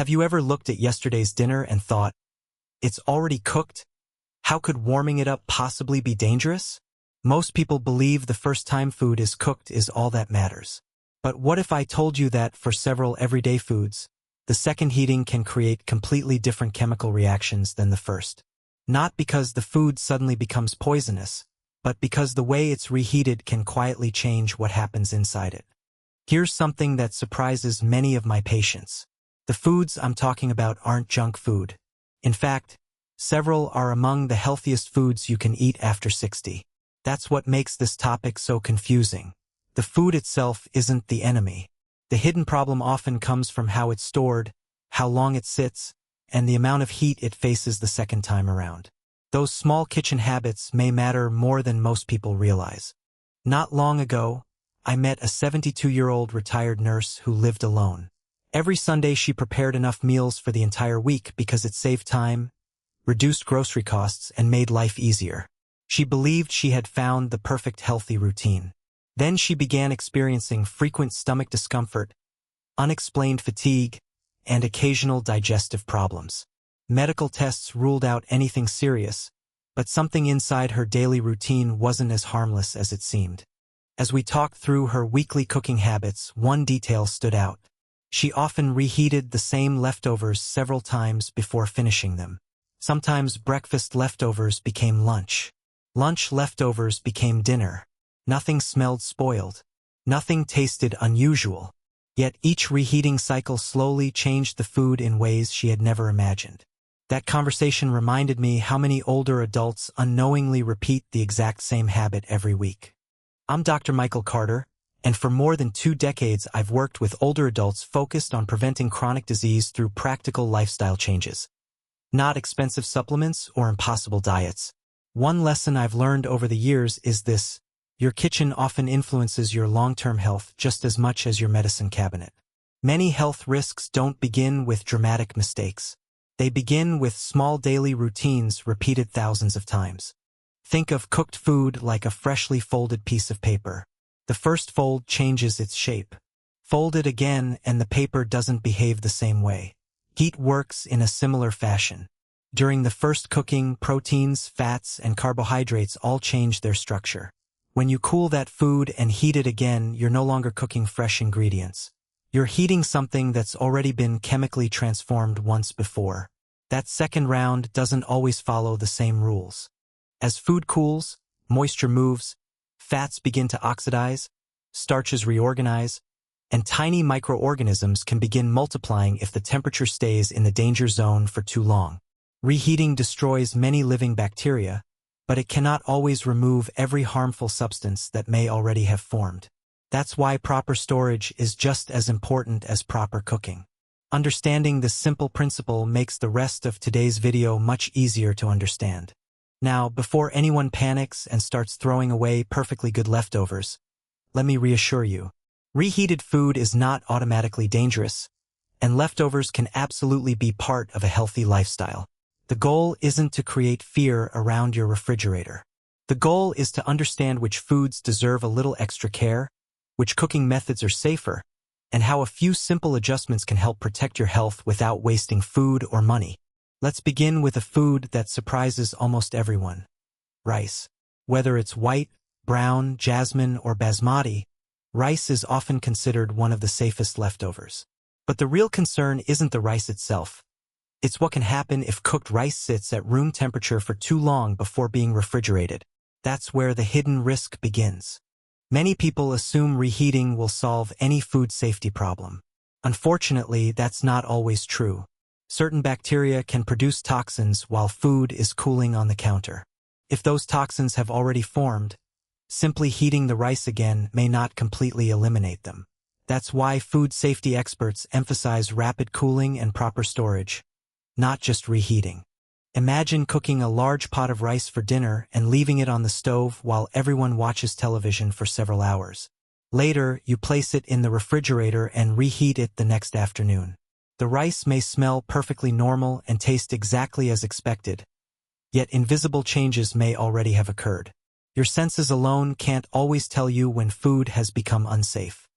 Have you ever looked at yesterday's dinner and thought, it's already cooked? How could warming it up possibly be dangerous? Most people believe the first time food is cooked is all that matters. But what if I told you that for several everyday foods, the second heating can create completely different chemical reactions than the first? Not because the food suddenly becomes poisonous, but because the way it's reheated can quietly change what happens inside it. Here's something that surprises many of my patients. The foods I'm talking about aren't junk food. In fact, several are among the healthiest foods you can eat after 60. That's what makes this topic so confusing. The food itself isn't the enemy. The hidden problem often comes from how it's stored, how long it sits, and the amount of heat it faces the second time around. Those small kitchen habits may matter more than most people realize. Not long ago, I met a 72-year-old retired nurse who lived alone. Every Sunday she prepared enough meals for the entire week because it saved time, reduced grocery costs, and made life easier. She believed she had found the perfect healthy routine. Then she began experiencing frequent stomach discomfort, unexplained fatigue, and occasional digestive problems. Medical tests ruled out anything serious, but something inside her daily routine wasn't as harmless as it seemed. As we talked through her weekly cooking habits, one detail stood out. She often reheated the same leftovers several times before finishing them. Sometimes breakfast leftovers became lunch. Lunch leftovers became dinner. Nothing smelled spoiled. Nothing tasted unusual. Yet each reheating cycle slowly changed the food in ways she had never imagined. That conversation reminded me how many older adults unknowingly repeat the exact same habit every week. I'm Dr. Michael Carter, and for more than 2 decades I've worked with older adults focused on preventing chronic disease through practical lifestyle changes. Not expensive supplements or impossible diets. One lesson I've learned over the years is this: your kitchen often influences your long-term health just as much as your medicine cabinet. Many health risks don't begin with dramatic mistakes. They begin with small daily routines repeated thousands of times. Think of cooked food like a freshly folded piece of paper. The first fold changes its shape. Fold it again and the paper doesn't behave the same way. Heat works in a similar fashion. During the first cooking, proteins, fats, and carbohydrates all change their structure. When you cool that food and heat it again, you're no longer cooking fresh ingredients. You're heating something that's already been chemically transformed once before. That second round doesn't always follow the same rules. As food cools, moisture moves, fats begin to oxidize, starches reorganize, and tiny microorganisms can begin multiplying if the temperature stays in the danger zone for too long. Reheating destroys many living bacteria, but it cannot always remove every harmful substance that may already have formed. That's why proper storage is just as important as proper cooking. Understanding this simple principle makes the rest of today's video much easier to understand. Now, before anyone panics and starts throwing away perfectly good leftovers, let me reassure you. Reheated food is not automatically dangerous, and leftovers can absolutely be part of a healthy lifestyle. The goal isn't to create fear around your refrigerator. The goal is to understand which foods deserve a little extra care, which cooking methods are safer, and how a few simple adjustments can help protect your health without wasting food or money. Let's begin with a food that surprises almost everyone: rice. Whether it's white, brown, jasmine, or basmati, rice is often considered one of the safest leftovers. But the real concern isn't the rice itself. It's what can happen if cooked rice sits at room temperature for too long before being refrigerated. That's where the hidden risk begins. Many people assume reheating will solve any food safety problem. Unfortunately, that's not always true. Certain bacteria can produce toxins while food is cooling on the counter. If those toxins have already formed, simply heating the rice again may not completely eliminate them. That's why food safety experts emphasize rapid cooling and proper storage, not just reheating. Imagine cooking a large pot of rice for dinner and leaving it on the stove while everyone watches television for several hours. Later, you place it in the refrigerator and reheat it the next afternoon. The rice may smell perfectly normal and taste exactly as expected, yet invisible changes may already have occurred. Your senses alone can't always tell you when food has become unsafe.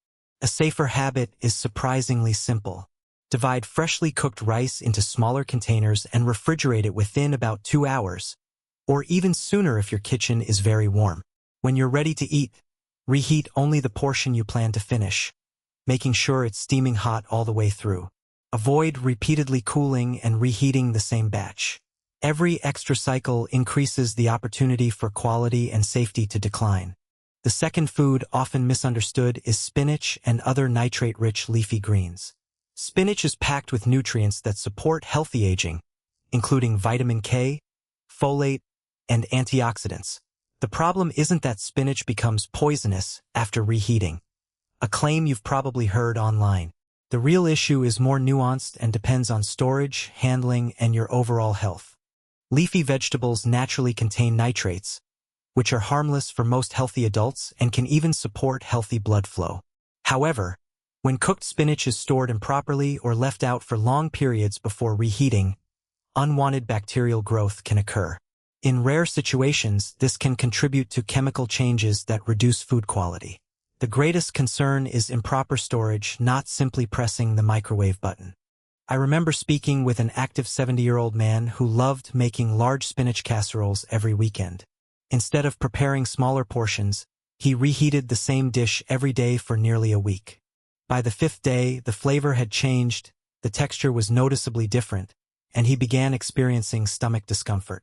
A safer habit is surprisingly simple. Divide freshly cooked rice into smaller containers and refrigerate it within about 2 hours, or even sooner if your kitchen is very warm. When you're ready to eat, reheat only the portion you plan to finish, making sure it's steaming hot all the way through. Avoid repeatedly cooling and reheating the same batch. Every extra cycle increases the opportunity for quality and safety to decline. The second food often misunderstood is spinach and other nitrate-rich leafy greens. Spinach is packed with nutrients that support healthy aging, including vitamin K, folate, and antioxidants. The problem isn't that spinach becomes poisonous after reheating, a claim you've probably heard online. The real issue is more nuanced and depends on storage, handling, and your overall health. Leafy vegetables naturally contain nitrates, which are harmless for most healthy adults and can even support healthy blood flow. However, when cooked spinach is stored improperly or left out for long periods before reheating, unwanted bacterial growth can occur. In rare situations, this can contribute to chemical changes that reduce food quality. The greatest concern is improper storage, not simply pressing the microwave button. I remember speaking with an active 70-year-old man who loved making large spinach casseroles every weekend. Instead of preparing smaller portions, he reheated the same dish every day for nearly a week. By the 5th day, the flavor had changed, the texture was noticeably different, and he began experiencing stomach discomfort.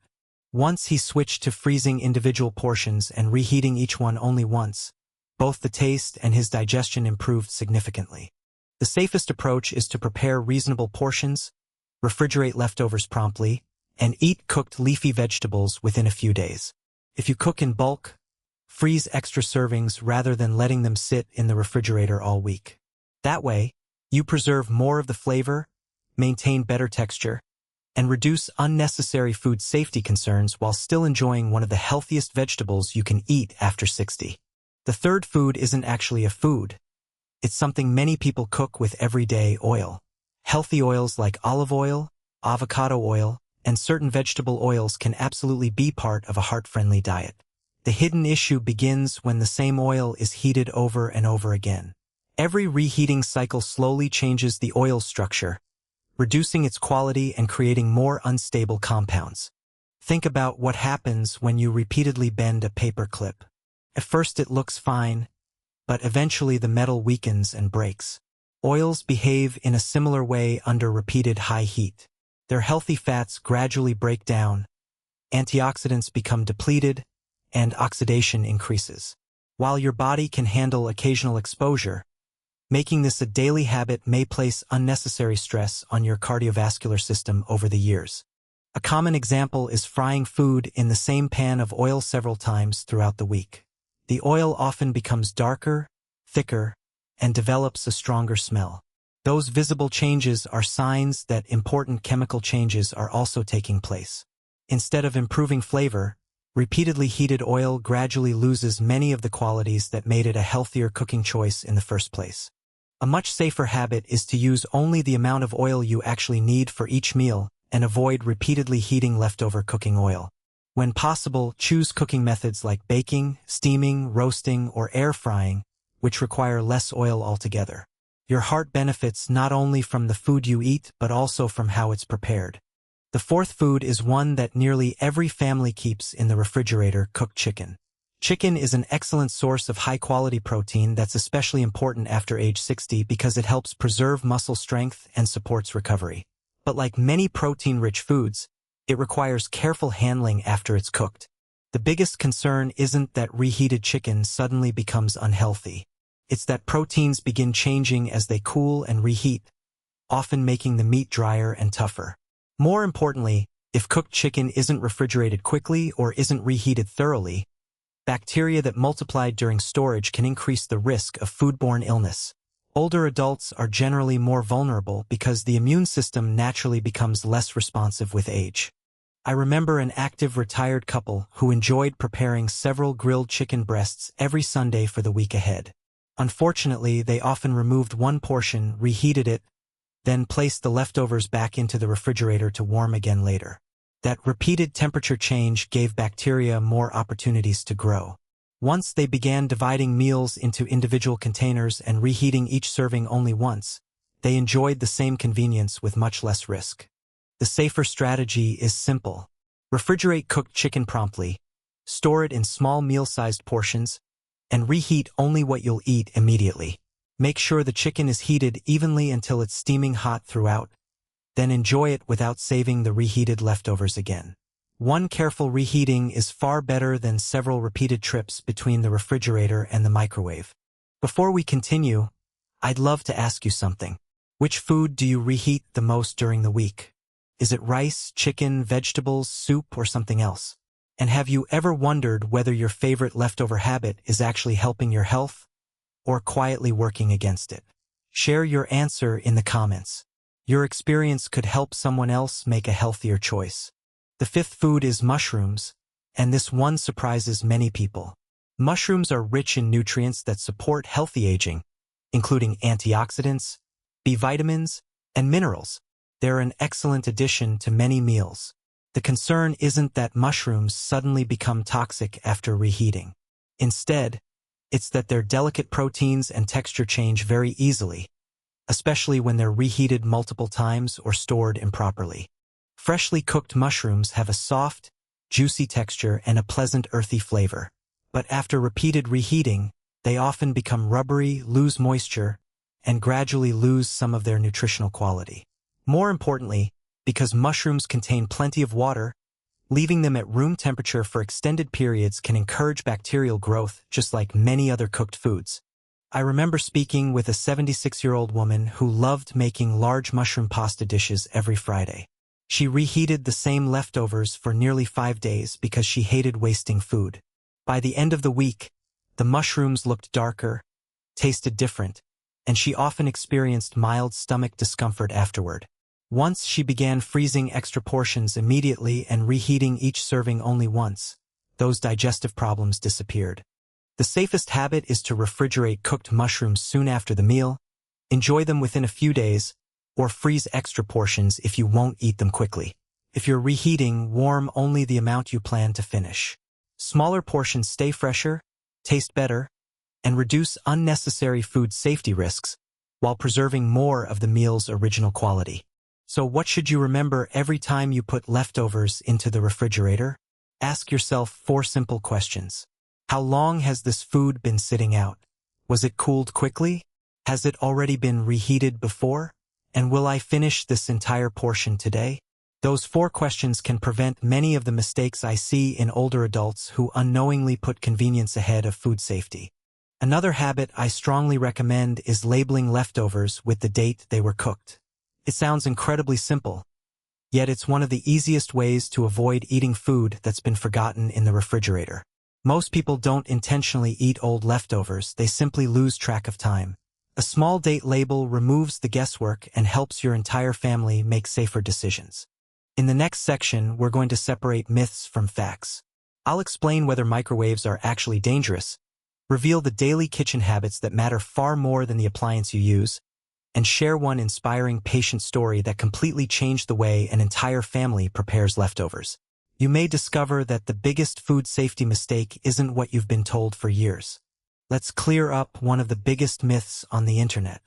Once he switched to freezing individual portions and reheating each one only once, both the taste and his digestion improved significantly. The safest approach is to prepare reasonable portions, refrigerate leftovers promptly, and eat cooked leafy vegetables within a few days. If you cook in bulk, freeze extra servings rather than letting them sit in the refrigerator all week. That way, you preserve more of the flavor, maintain better texture, and reduce unnecessary food safety concerns while still enjoying one of the healthiest vegetables you can eat after 60. The third food isn't actually a food. It's something many people cook with everyday oil. Healthy oils like olive oil, avocado oil, and certain vegetable oils can absolutely be part of a heart-friendly diet. The hidden issue begins when the same oil is heated over and over again. Every reheating cycle slowly changes the oil structure, reducing its quality and creating more unstable compounds. Think about what happens when you repeatedly bend a paper clip. At first it looks fine, but eventually the metal weakens and breaks. Oils behave in a similar way under repeated high heat. Their healthy fats gradually break down, antioxidants become depleted, and oxidation increases. While your body can handle occasional exposure, making this a daily habit may place unnecessary stress on your cardiovascular system over the years. A common example is frying food in the same pan of oil several times throughout the week. The oil often becomes darker, thicker, and develops a stronger smell. Those visible changes are signs that important chemical changes are also taking place. Instead of improving flavor, repeatedly heated oil gradually loses many of the qualities that made it a healthier cooking choice in the first place. A much safer habit is to use only the amount of oil you actually need for each meal and avoid repeatedly heating leftover cooking oil. When possible, choose cooking methods like baking, steaming, roasting, or air frying, which require less oil altogether. Your heart benefits not only from the food you eat, but also from how it's prepared. The fourth food is one that nearly every family keeps in the refrigerator: cooked chicken. Chicken is an excellent source of high-quality protein that's especially important after age 60 because it helps preserve muscle strength and supports recovery. But like many protein-rich foods, it requires careful handling after it's cooked. The biggest concern isn't that reheated chicken suddenly becomes unhealthy. It's that proteins begin changing as they cool and reheat, often making the meat drier and tougher. More importantly, if cooked chicken isn't refrigerated quickly or isn't reheated thoroughly, bacteria that multiplied during storage can increase the risk of foodborne illness. Older adults are generally more vulnerable because the immune system naturally becomes less responsive with age. I remember an active retired couple who enjoyed preparing several grilled chicken breasts every Sunday for the week ahead. Unfortunately, they often removed one portion, reheated it, then placed the leftovers back into the refrigerator to warm again later. That repeated temperature change gave bacteria more opportunities to grow. Once they began dividing meals into individual containers and reheating each serving only once, They enjoyed the same convenience with much less risk. The safer strategy is simple. Refrigerate cooked chicken promptly, store it in small meal-sized portions, and reheat only what you'll eat immediately. Make sure the chicken is heated evenly until it's steaming hot throughout, then enjoy it without saving the reheated leftovers again. One careful reheating is far better than several repeated trips between the refrigerator and the microwave. Before we continue, I'd love to ask you something. Which food do you reheat the most during the week? Is it rice, chicken, vegetables, soup, or something else? And have you ever wondered whether your favorite leftover habit is actually helping your health or quietly working against it? Share your answer in the comments. Your experience could help someone else make a healthier choice. The fifth food is mushrooms, and this one surprises many people. Mushrooms are rich in nutrients that support healthy aging, including antioxidants, B vitamins, and minerals. They're an excellent addition to many meals. The concern isn't that mushrooms suddenly become toxic after reheating. Instead, it's that their delicate proteins and texture change very easily, especially when they're reheated multiple times or stored improperly. Freshly cooked mushrooms have a soft, juicy texture and a pleasant earthy flavor. But after repeated reheating, they often become rubbery, lose moisture, and gradually lose some of their nutritional quality. More importantly, because mushrooms contain plenty of water, leaving them at room temperature for extended periods can encourage bacterial growth, just like many other cooked foods. I remember speaking with a 76-year-old woman who loved making large mushroom pasta dishes every Friday. She reheated the same leftovers for nearly 5 days because she hated wasting food. By the end of the week, the mushrooms looked darker, tasted different, and she often experienced mild stomach discomfort afterward. Once she began freezing extra portions immediately and reheating each serving only once, those digestive problems disappeared. The safest habit is to refrigerate cooked mushrooms soon after the meal, enjoy them within a few days, or freeze extra portions if you won't eat them quickly. If you're reheating, warm only the amount you plan to finish. Smaller portions stay fresher, taste better, and reduce unnecessary food safety risks while preserving more of the meal's original quality. So what should you remember every time you put leftovers into the refrigerator? Ask yourself 4 simple questions. How long has this food been sitting out? Was it cooled quickly? Has it already been reheated before? And will I finish this entire portion today? Those 4 questions can prevent many of the mistakes I see in older adults who unknowingly put convenience ahead of food safety. Another habit I strongly recommend is labeling leftovers with the date they were cooked. It sounds incredibly simple, yet it's one of the easiest ways to avoid eating food that's been forgotten in the refrigerator. Most people don't intentionally eat old leftovers, they simply lose track of time. A small date label removes the guesswork and helps your entire family make safer decisions. In the next section, we're going to separate myths from facts. I'll explain whether microwaves are actually dangerous, reveal the daily kitchen habits that matter far more than the appliance you use, and share one inspiring patient story that completely changed the way an entire family prepares leftovers. You may discover that the biggest food safety mistake isn't what you've been told for years. Let's clear up one of the biggest myths on the internet.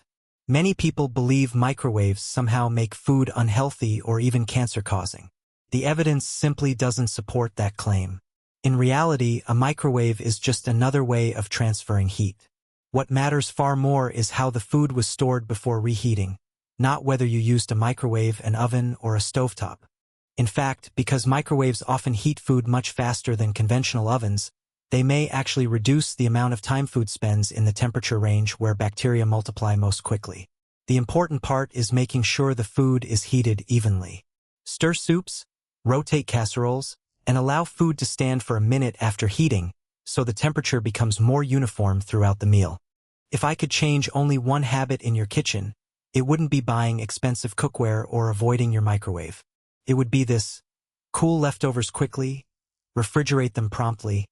Many people believe microwaves somehow make food unhealthy or even cancer-causing. The evidence simply doesn't support that claim. In reality, a microwave is just another way of transferring heat. What matters far more is how the food was stored before reheating, not whether you used a microwave, an oven, or a stovetop. In fact, because microwaves often heat food much faster than conventional ovens, they may actually reduce the amount of time food spends in the temperature range where bacteria multiply most quickly. The important part is making sure the food is heated evenly. Stir soups, rotate casseroles, and allow food to stand for a minute after heating, so the temperature becomes more uniform throughout the meal. If I could change only one habit in your kitchen, it wouldn't be buying expensive cookware or avoiding your microwave. It would be this: cool leftovers quickly, refrigerate them promptly,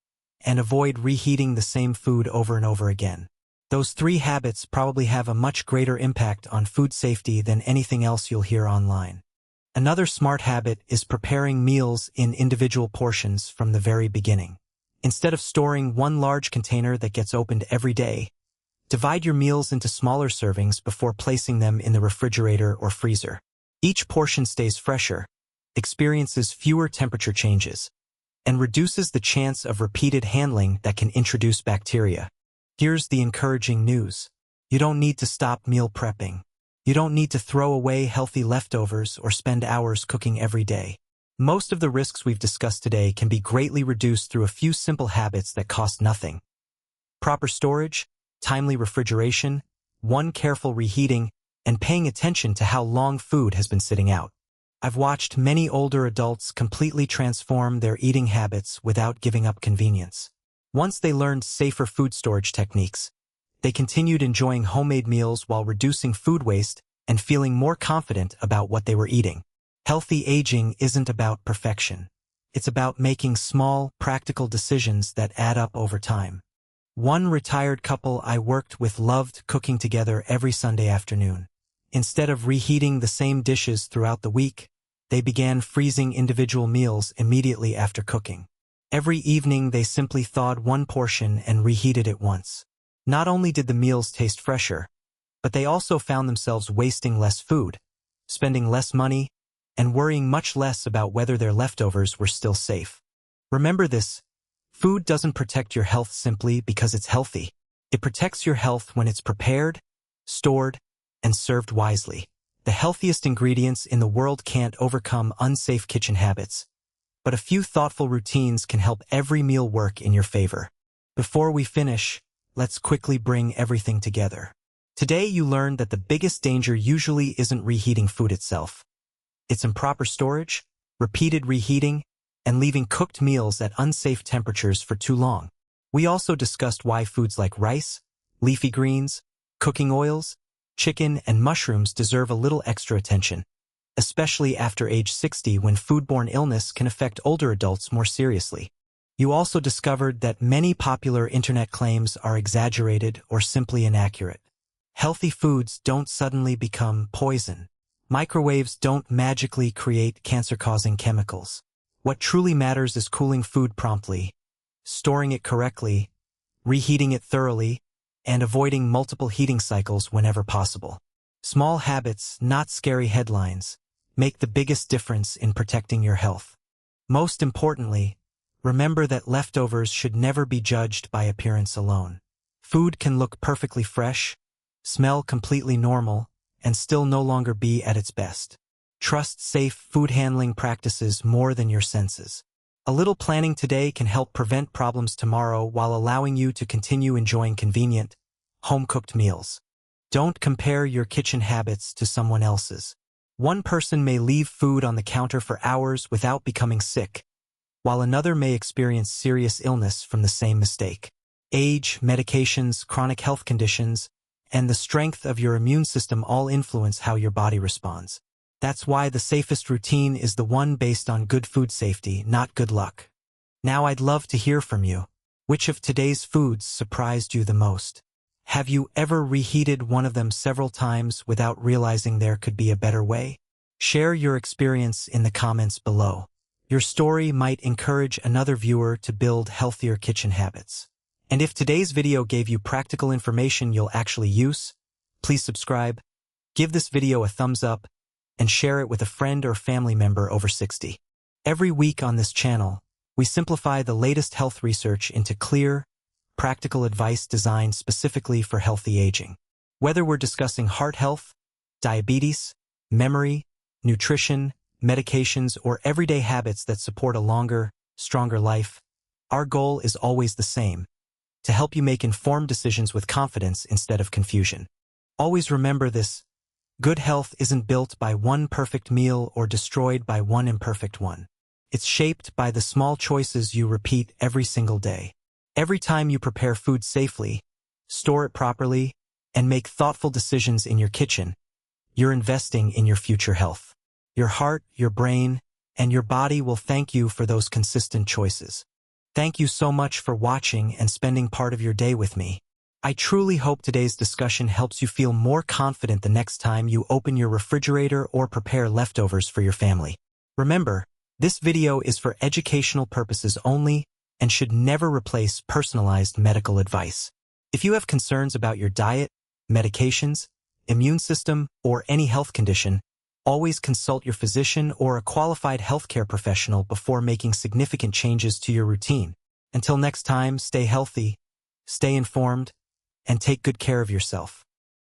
and avoid reheating the same food over and over again. Those 3 habits probably have a much greater impact on food safety than anything else you'll hear online. Another smart habit is preparing meals in individual portions from the very beginning. Instead of storing one large container that gets opened every day, Divide your meals into smaller servings before placing them in the refrigerator or freezer. Each portion stays fresher, experiences fewer temperature changes, and reduces the chance of repeated handling that can introduce bacteria. Here's the encouraging news. You don't need to stop meal prepping. You don't need to throw away healthy leftovers or spend hours cooking every day. Most of the risks we've discussed today can be greatly reduced through a few simple habits that cost nothing. Proper storage, timely refrigeration, careful reheating, and paying attention to how long food has been sitting out. I've watched many older adults completely transform their eating habits without giving up convenience. Once they learned safer food storage techniques, they continued enjoying homemade meals while reducing food waste and feeling more confident about what they were eating. Healthy aging isn't about perfection. It's about making small, practical decisions that add up over time. One retired couple I worked with loved cooking together every Sunday afternoon. Instead of reheating the same dishes throughout the week, they began freezing individual meals immediately after cooking. Every evening they simply thawed one portion and reheated it once. Not only did the meals taste fresher, but they also found themselves wasting less food, spending less money, and worrying much less about whether their leftovers were still safe. Remember this, food doesn't protect your health simply because it's healthy. It protects your health when it's prepared, stored, and served wisely. The healthiest ingredients in the world can't overcome unsafe kitchen habits, but a few thoughtful routines can help every meal work in your favor. Before we finish, let's quickly bring everything together. Today you learned that the biggest danger usually isn't reheating food itself. It's improper storage, repeated reheating, and leaving cooked meals at unsafe temperatures for too long. We also discussed why foods like rice, leafy greens, cooking oils, chicken, and mushrooms deserve a little extra attention, especially after age 60 when foodborne illness can affect older adults more seriously. You also discovered that many popular internet claims are exaggerated or simply inaccurate. Healthy foods don't suddenly become poison. Microwaves don't magically create cancer-causing chemicals. What truly matters is cooling food promptly, storing it correctly, reheating it thoroughly, and avoiding multiple heating cycles whenever possible. Small habits, not scary headlines, make the biggest difference in protecting your health. Most importantly, remember that leftovers should never be judged by appearance alone. Food can look perfectly fresh, smell completely normal, and still no longer be at its best. Trust safe food handling practices more than your senses. A little planning today can help prevent problems tomorrow while allowing you to continue enjoying convenient, home-cooked meals. Don't compare your kitchen habits to someone else's. One person may leave food on the counter for hours without becoming sick, while another may experience serious illness from the same mistake. Age, medications, chronic health conditions, and the strength of your immune system all influence how your body responds. That's why the safest routine is the one based on good food safety, not good luck. Now I'd love to hear from you. Which of today's foods surprised you the most? Have you ever reheated one of them several times without realizing there could be a better way? Share your experience in the comments below. Your story might encourage another viewer to build healthier kitchen habits. And if today's video gave you practical information you'll actually use, please subscribe, give this video a thumbs up, and share it with a friend or family member over 60. Every week on this channel, we simplify the latest health research into clear, practical advice designed specifically for healthy aging. Whether we're discussing heart health, diabetes, memory, nutrition, medications, or everyday habits that support a longer, stronger life, our goal is always the same: to help you make informed decisions with confidence instead of confusion. Always remember this: good health isn't built by one perfect meal or destroyed by one imperfect one. It's shaped by the small choices you repeat every single day. Every time you prepare food safely, store it properly, and make thoughtful decisions in your kitchen, you're investing in your future health. Your heart, your brain, and your body will thank you for those consistent choices. Thank you so much for watching and spending part of your day with me. I truly hope today's discussion helps you feel more confident the next time you open your refrigerator or prepare leftovers for your family. Remember, this video is for educational purposes only and should never replace personalized medical advice. If you have concerns about your diet, medications, immune system, or any health condition, always consult your physician or a qualified healthcare professional before making significant changes to your routine. Until next time, stay healthy, stay informed, and take good care of yourself.